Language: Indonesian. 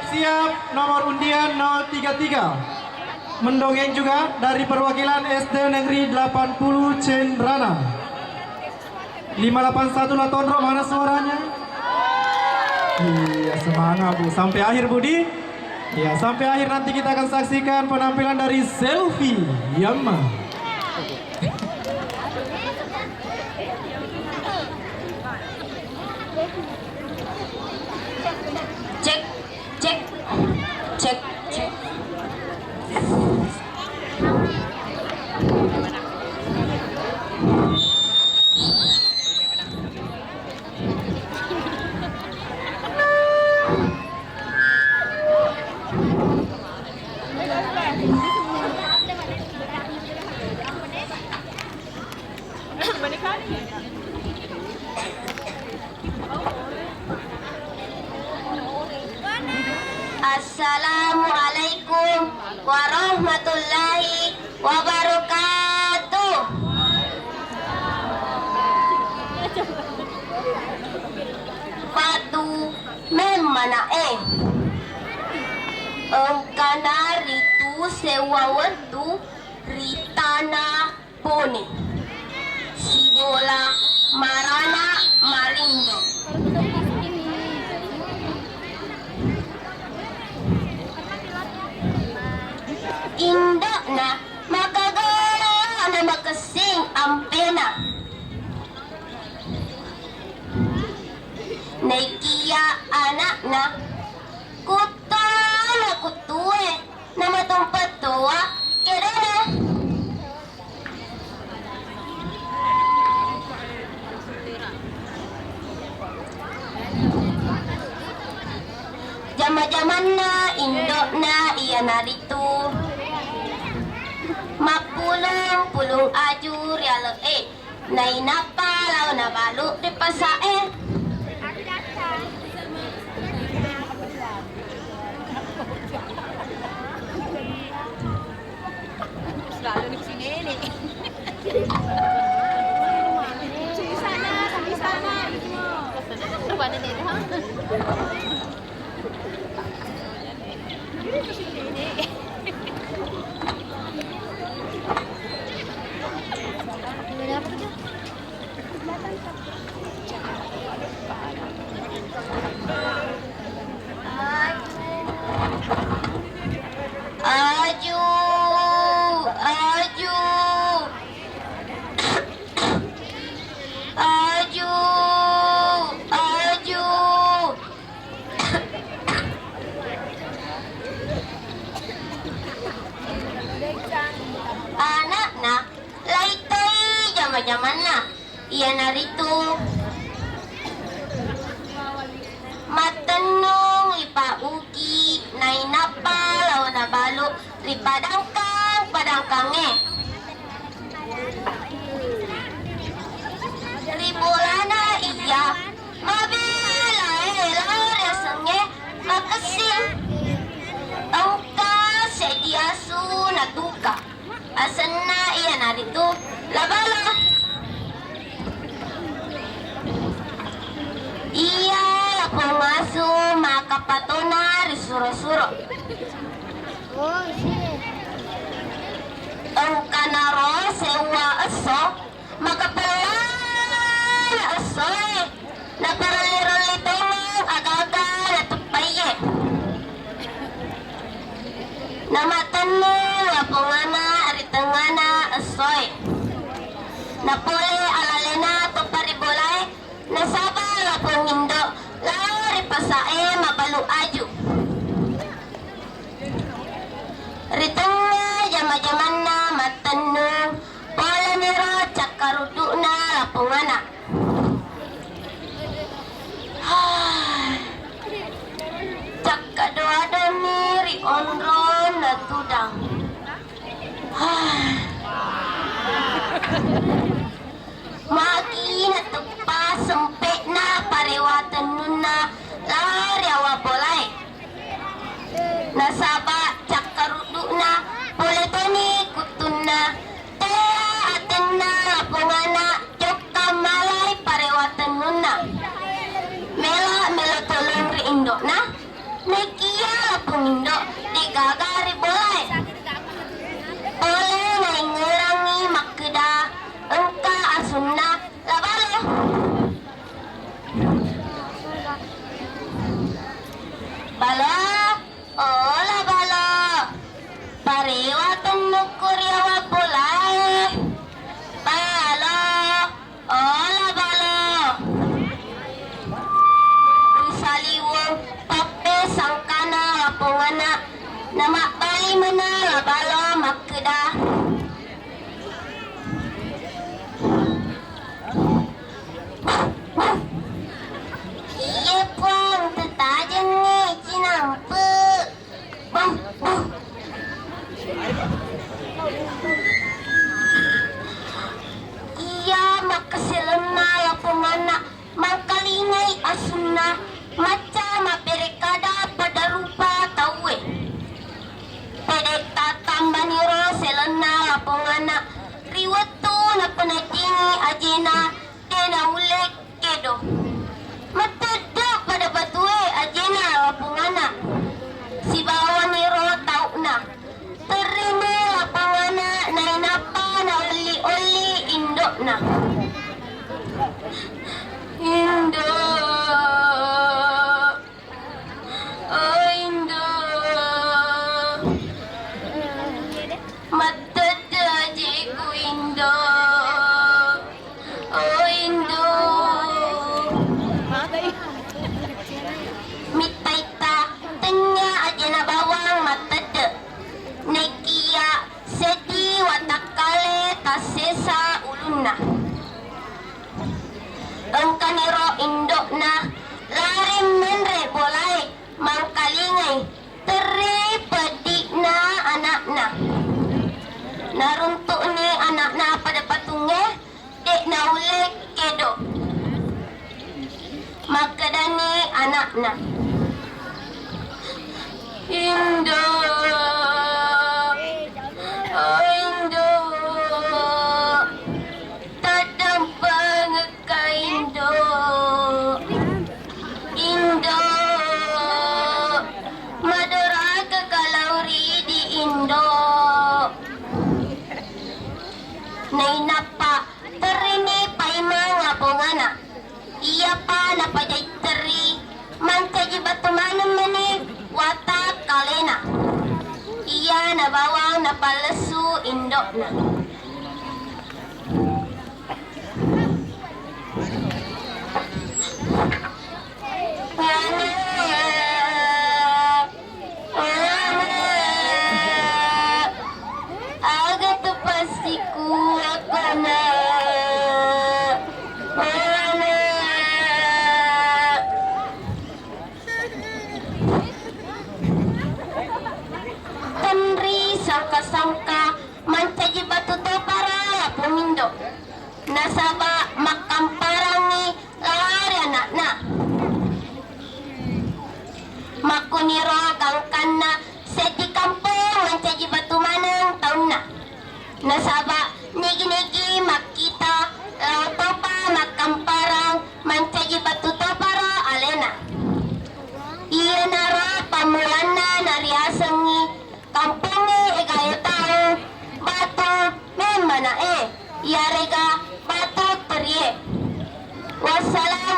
Siap nomor undian 033. Mendongeng juga dari perwakilan SD Negeri 80 Cendrana. 581 Latondro, mana suaranya? Iya, semangat Bu. Sampai akhir Budi. Ya, sampai akhir nanti kita akan saksikan penampilan dari Selfie Yama. Cek, cek, cek, cek. Assalamualaikum warahmatullahi wabarakatuh. Patu memana engkana ritu sewa wentu ritana poni sibola marana marindo. Indok na makagala na makasing ang pena. Naikiya anak na kuto na kutue na matumpat tuwa kira na. Jama-jaman na indok na iya narito. Mapulong-pulong aju rialo nainapa lau na balu di pasae. Selalu di sini nih. Di sana, di sana. Mana nih? Aju, aju, aju, aju. Anak na, laitay jaman-jaman na. Iya narito. Matanong ipaugi nainapa law na balo ripadangkang padangkange. Ribulana iya mabila resenge makasing angka sediasu natuka asana iya narito labala iya pengasu makapatona risuro-suro. Engkanaro sewa eso makapala eso na paralirali tolong aga-aga na tupaye. Namatano lapongana aritangana esoy. Napole alalena to paribolay nasaba lapong indo lari pasae mabalu aju. Ritengna jama-jaman na matanong pola niro cakarudu na lapongana. Cakadoado ni onron na tudang. Magi na tupa sempit na pariwatan nun na lari awa bolay. Nasaba cakarudu na poletoni kutun na taya atin na lapongana jok kamalay Mela tolong ri indok na. Nekia indo di gagari boleh. Boleh ngai ngurangi makeda engka asunna labalo. Balo, oh labalo. Pariwatan nukuriawa boleh. Balo, oh labalo. Risaliwang pape sangkana lapungana nama bali mana labalo makeda. Iya pun tetajang ni cinampu. Iya makasilena lapungana mangkalingay asuna maca maberekada pada rupa tawe. Pedek tatambaniro selena lapungana riwatu na panadini ajena tena ulek kedo. Matada pada batue ajena lapungana si bawa niro tau na terima lapungana nainapa na uli-uli indok na Indo, oh Indo, matada jiku Indo, oh Indo, mitaita tenya aja na bawang matada, nekia sedi watakale tasesa uluna. Engkaniro indok na larim menre bolai mangkalingay teri pedik na anak na naruntuk ni anak na pada patungnya dek na ulek kedo makadani anak na Indo, oh Indo, tadam banget ka Indo, Indo, madara ka kalauri di Indo, nainapa terini paimang ngapongana, iya pa napajay teri, mancaji batumanam mani watak kalena, iya na bawang na palesu indok na. Aga tu pasti kuat na. Tenri sangka-sangka mancaji batu topara pumindo. Nasaba makamparangi lari anak-anak. Makuniro gangkana seti kampung mancaji batu manang taun na. Nasaba nigi-nigi makita topa makamparang mancaji batu topara alena. Iya nara pamulana nariasangi kampungi egaya tau batu memana yarega batu terie. Wassalam